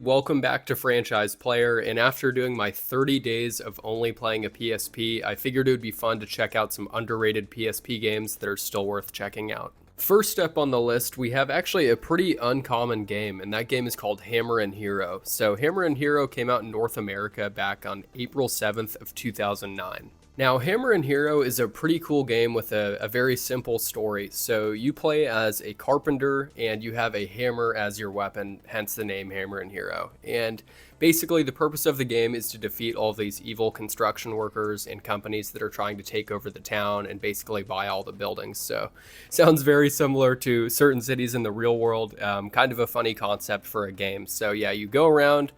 Welcome back to Franchise Player, and after doing my 30 days of only playing a PSP, I figured it would be fun to check out some underrated PSP games that are still worth checking out. First up on the list, we have actually a pretty uncommon game, and that game is called Hammerin Hero. So Hammerin Hero came out in North America back on April 7th of 2009. Now, Hammerin Hero is a pretty cool game with a very simple story. So you play as a carpenter and you have a hammer as your weapon, hence the name Hammerin Hero. And basically the purpose of the game is to defeat all of these evil construction workers and companies that are trying to take over the town and basically buy all the buildings. So sounds very similar to certain cities in the real world. Kind of a funny concept for a game. So yeah, you go around,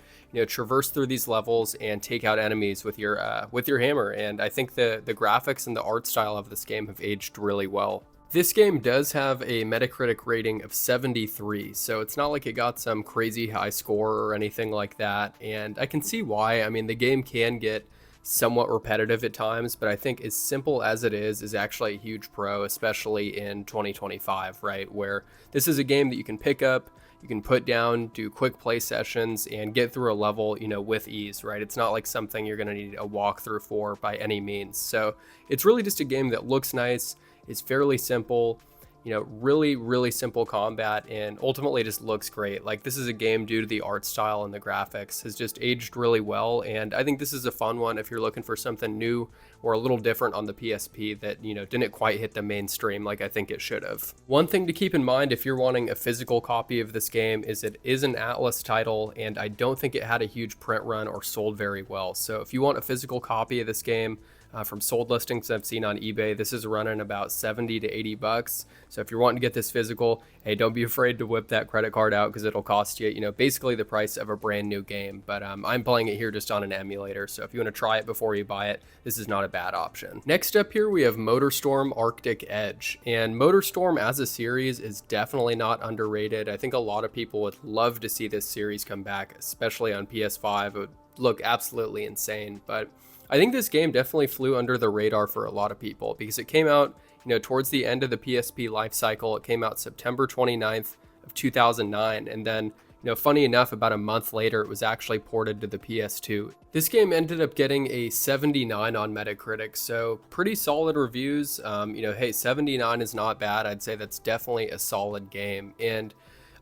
traverse through these levels and take out enemies with your hammer. And I think the graphics and the art style of this game have aged really well. This game does have a Metacritic rating of 73, so it's not like it got some crazy high score or anything like that. And I can see why. I mean, the game can get somewhat repetitive at times, but I think as simple as it is actually a huge pro, especially in 2025, right? Where this is a game that you can pick up, you can put down, do quick play sessions, and get through a level, with ease, right? It's not like something you're going to need a walkthrough for by any means. So it's really just a game that looks nice, is fairly simple, really, really simple combat, and ultimately just looks great. Like, this is a game, due to the art style and the graphics, has just aged really well. And I think this is a fun one if you're looking for something new or a little different on the PSP that, didn't quite hit the mainstream like I think it should have. One thing to keep in mind if you're wanting a physical copy of this game is it is an Atlas title, and I don't think it had a huge print run or sold very well. So if you want a physical copy of this game, from sold listings I've seen on eBay, this is running about 70 to 80 bucks. So if you're wanting to get this physical, hey, don't be afraid to whip that credit card out, because it'll cost you, basically the price of a brand new game. But I'm playing it here just on an emulator. So if you want to try it before you buy it, this is not a bad option. Next up here, we have MotorStorm Arctic Edge. And MotorStorm as a series is definitely not underrated. I think a lot of people would love to see this series come back, especially on PS5. It would look absolutely insane. But I think this game definitely flew under the radar for a lot of people because it came out, towards the end of the PSP life cycle. It came out September 29th of 2009. And then, funny enough, about a month later, it was actually ported to the PS2. This game ended up getting a 79 on Metacritic, so pretty solid reviews. Hey, 79 is not bad. I'd say that's definitely a solid game. And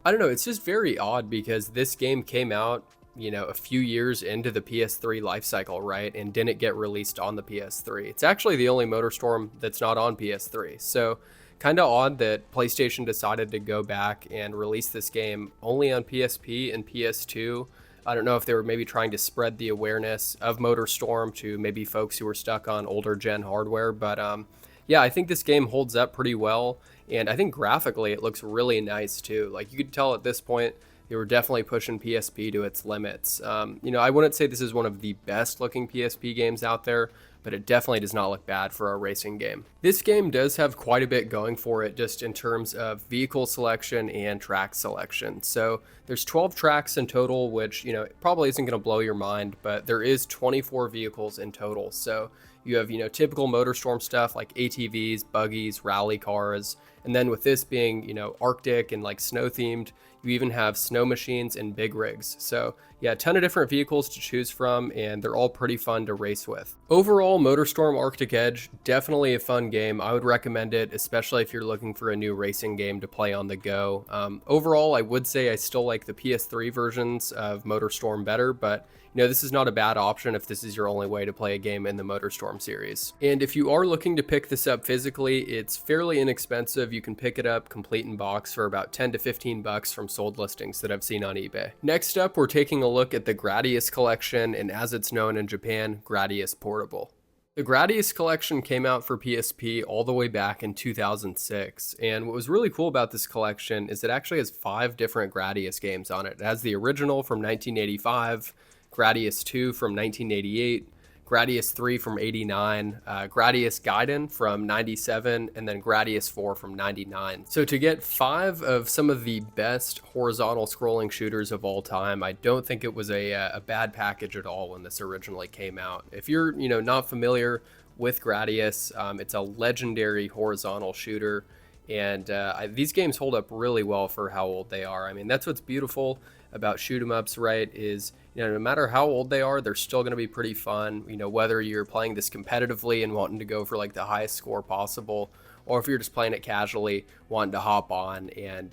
I don't know, it's just very odd because this game came out a few years into the PS3 life cycle, right? And didn't get released on the PS3. It's actually the only MotorStorm that's not on PS3. So kind of odd that PlayStation decided to go back and release this game only on PSP and PS2. I don't know if they were maybe trying to spread the awareness of MotorStorm to maybe folks who were stuck on older gen hardware. But yeah, I think this game holds up pretty well. And I think graphically it looks really nice too. Like, you could tell at this point, they were definitely pushing PSP to its limits. I wouldn't say this is one of the best looking PSP games out there, but it definitely does not look bad for a racing game. This game does have quite a bit going for it just in terms of vehicle selection and track selection. So there's 12 tracks in total, which, probably isn't going to blow your mind, but there is 24 vehicles in total. So you have, typical MotorStorm stuff like ATVs, buggies, rally cars. And then with this being, Arctic and like snow themed, you even have snow machines and big rigs. So yeah, a ton of different vehicles to choose from, and they're all pretty fun to race with. Overall, MotorStorm Arctic Edge, definitely a fun game. I would recommend it, especially if you're looking for a new racing game to play on the go. Overall, I would say I still like the PS3 versions of MotorStorm better, but this is not a bad option if this is your only way to play a game in the MotorStorm series. And if you are looking to pick this up physically, it's fairly inexpensive. You can pick it up complete in box for about 10 to 15 bucks from sold listings that I've seen on eBay. Next up, we're taking a look at the Gradius Collection, and as it's known in Japan, Gradius Portable. The Gradius Collection came out for PSP all the way back in 2006, and what was really cool about this collection is it actually has 5 different Gradius games on it. It has the original from 1985, Gradius 2 from 1988, Gradius 3 from 89, Gradius Gaiden from 97, and then Gradius 4 from 99. So to get 5 of some of the best horizontal scrolling shooters of all time, I don't think it was a bad package at all when this originally came out. If you're not familiar with Gradius, it's a legendary horizontal shooter. And these games hold up really well for how old they are. I mean, that's what's beautiful about shoot 'em ups, right, is, no matter how old they are, they're still going to be pretty fun. Whether you're playing this competitively and wanting to go for like the highest score possible, or if you're just playing it casually, wanting to hop on and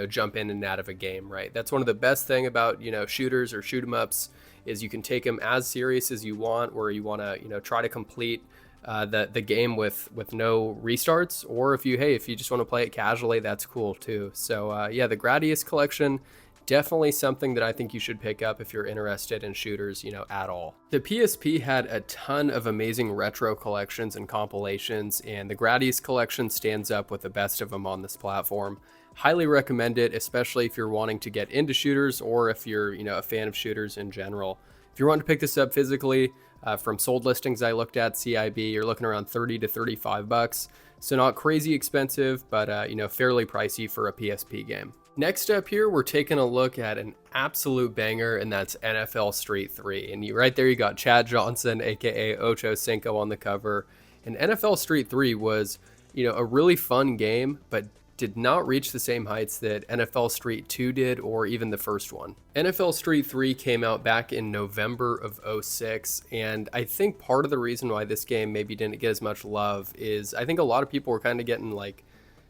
jump in and out of a game, right? That's one of the best thing about shooters or shoot 'em ups, is you can take them as serious as you want, where you want to try to complete the game with no restarts, or if you just want to play it casually, that's cool too. So yeah, the Gradius Collection, definitely something that I think you should pick up if you're interested in shooters, at all. The PSP had a ton of amazing retro collections and compilations, and the Gradius Collection stands up with the best of them on this platform. Highly recommend it, especially if you're wanting to get into shooters, or if you're, a fan of shooters in general. If you're wanting to pick this up physically, from sold listings I looked at, CIB, you're looking around 30 to 35 bucks. So not crazy expensive, but fairly pricey for a PSP game. Next up here, we're taking a look at an absolute banger, and that's NFL Street 3. And right there, you got Chad Johnson, aka Ocho Cinco, on the cover. And NFL Street 3 was, a really fun game, but did not reach the same heights that NFL Street 2 did, or even the first one. NFL Street 3 came out back in November of 06, and I think part of the reason why this game maybe didn't get as much love is I think a lot of people were kind of getting like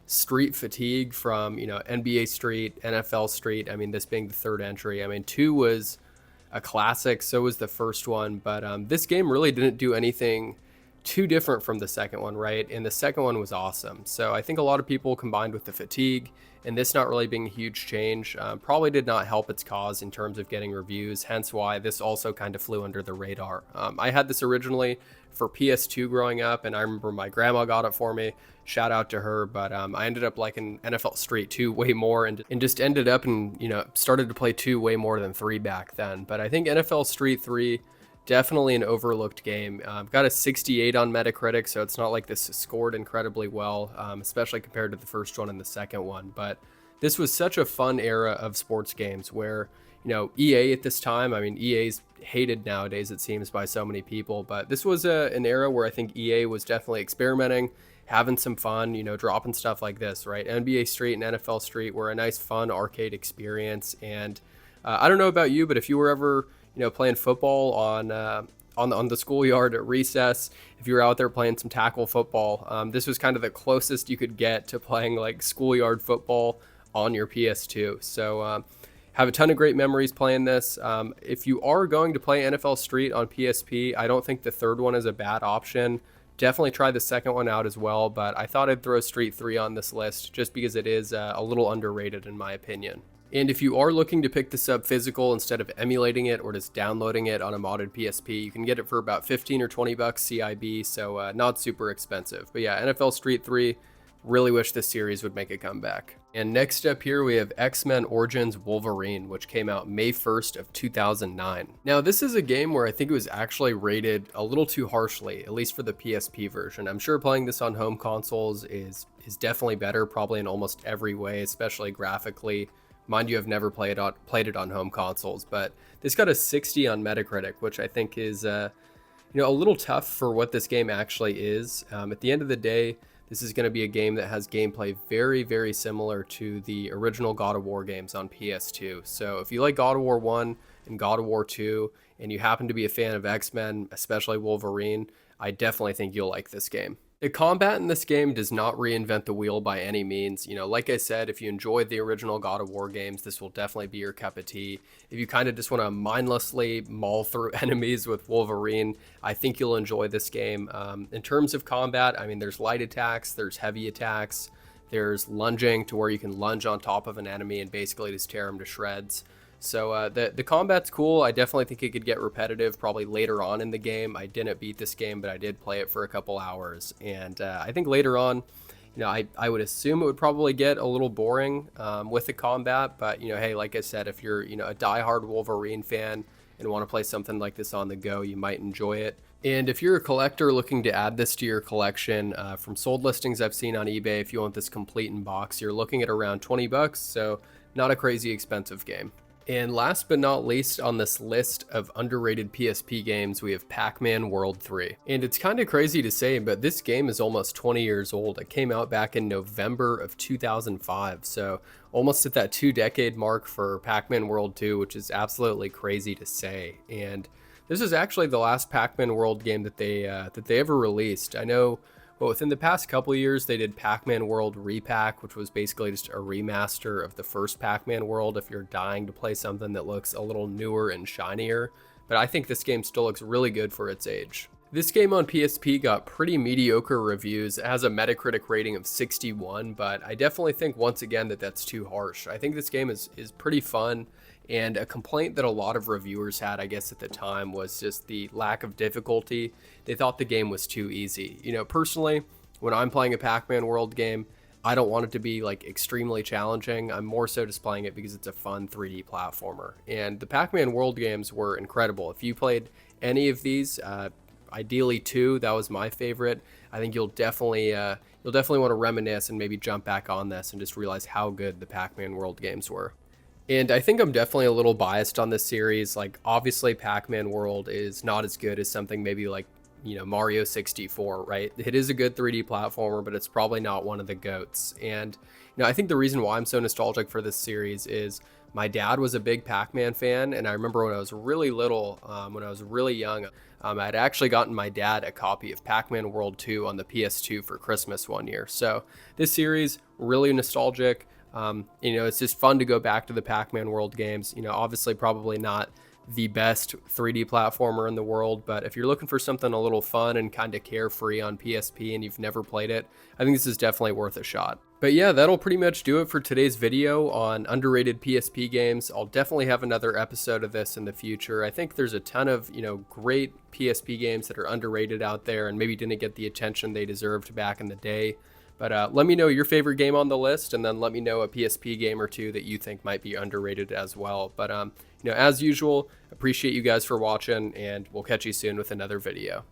Street fatigue from, NBA Street, NFL Street. I mean, this being the third entry. I mean, 2 was a classic, so was the first one, but this game really didn't do anything too different from the second one, right? And the second one was awesome. So I think a lot of people, combined with the fatigue and this not really being a huge change, probably did not help its cause in terms of getting reviews, hence why this also kind of flew under the radar. I had this originally for PS2 growing up, and I remember my grandma got it for me. Shout out to her, but I ended up liking NFL Street 2 way more, and just ended up and started to play 2 way more than 3 back then. But I think NFL Street 3, definitely an overlooked game. Got a 68 on Metacritic, so it's not like this scored incredibly well, especially compared to the first one and the second one. But this was such a fun era of sports games where, EA at this time, I mean, EA's hated nowadays, it seems, by so many people. But this was an era where I think EA was definitely experimenting, having some fun, dropping stuff like this, right? NBA Street and NFL Street were a nice, fun arcade experience. And I don't know about you, but if you were ever playing football on the schoolyard at recess, if you were out there playing some tackle football, this was kind of the closest you could get to playing like schoolyard football on your PS2. So have a ton of great memories playing this. If you are going to play NFL Street on PSP, I don't think the third one is a bad option. Definitely try the second one out as well, but I thought I'd throw Street 3 on this list just because it is a little underrated in my opinion. And if you are looking to pick this up physical instead of emulating it or just downloading it on a modded PSP, you can get it for about 15 or 20 bucks CIB, so not super expensive. But yeah, NFL Street 3, really wish this series would make a comeback. And next up here we have X-Men Origins Wolverine, which came out May 1st of 2009. Now this is a game where I think it was actually rated a little too harshly, at least for the PSP version. I'm sure playing this on home consoles is definitely better, probably in almost every way, especially graphically. Mind you, I've never played it on home consoles, but this got a 60 on Metacritic, which I think is a little tough for what this game actually is. At the end of the day, this is going to be a game that has gameplay very, very similar to the original God of War games on PS2. So if you like God of War 1 and God of War 2, and you happen to be a fan of X-Men, especially Wolverine, I definitely think you'll like this game. The combat in this game does not reinvent the wheel by any means. Like I said, if you enjoyed the original God of War games, this will definitely be your cup of tea. If you kind of just want to mindlessly maul through enemies with Wolverine, I think you'll enjoy this game. In terms of combat, I mean, there's light attacks, there's heavy attacks, there's lunging to where you can lunge on top of an enemy and basically just tear them to shreds. So the combat's cool. I definitely think it could get repetitive probably later on in the game. I didn't beat this game, but I did play it for a couple hours. And I think later on, I would assume it would probably get a little boring with the combat. But, hey, like I said, if you're, a diehard Wolverine fan and want to play something like this on the go, you might enjoy it. And if you're a collector looking to add this to your collection, from sold listings I've seen on eBay, if you want this complete in box, you're looking at around 20 bucks. So not a crazy expensive game. And last but not least on this list of underrated PSP games, we have Pac-Man World 3. And it's kind of crazy to say, but this game is almost 20 years old. It came out back in November of 2005, so almost at that 2-decade mark for Pac-Man World 2, which is absolutely crazy to say. And this is actually the last Pac-Man World game that they ever released. I know, well, within the past couple of years, they did Pac-Man World Repack, which was basically just a remaster of the first Pac-Man World if you're dying to play something that looks a little newer and shinier. But I think this game still looks really good for its age. This game on PSP got pretty mediocre reviews. It has a Metacritic rating of 61, but I definitely think once again that that's too harsh. I think this game is pretty fun, and a complaint that a lot of reviewers had, I guess at the time, was just the lack of difficulty. They thought the game was too easy. You know, personally, when I'm playing a Pac-Man World game, I don't want it to be like extremely challenging. I'm more so just playing it because it's a fun 3D platformer. And the Pac-Man World games were incredible. If you played any of these, ideally 2, that was my favorite. I think you'll definitely want to reminisce and maybe jump back on this and just realize how good the Pac-Man World games were. And I think I'm definitely a little biased on this series. Like, obviously Pac-Man World is not as good as something maybe like, you know, Mario 64, right? It is a good 3D platformer, but it's probably not one of the GOATs. And, you know, I think the reason why I'm so nostalgic for this series is my dad was a big Pac-Man fan, and I remember when I was really little, when I was really young, I'd actually gotten my dad a copy of Pac-Man World 2 on the PS2 for Christmas one year. So this series, really nostalgic. You know, it's just fun to go back to the Pac-Man World games. You know, obviously probably not the best 3D platformer in the world, but if you're looking for something a little fun and kind of carefree on PSP and you've never played it, I think this is definitely worth a shot. But yeah, that'll pretty much do it for today's video on underrated PSP games. I'll definitely have another episode of this in the future. I think there's a ton of, you know, great PSP games that are underrated out there and maybe didn't get the attention they deserved back in the day. But let me know your favorite game on the list, and then let me know a PSP game or two that you think might be underrated as well. But you know, as usual, appreciate you guys for watching, and we'll catch you soon with another video.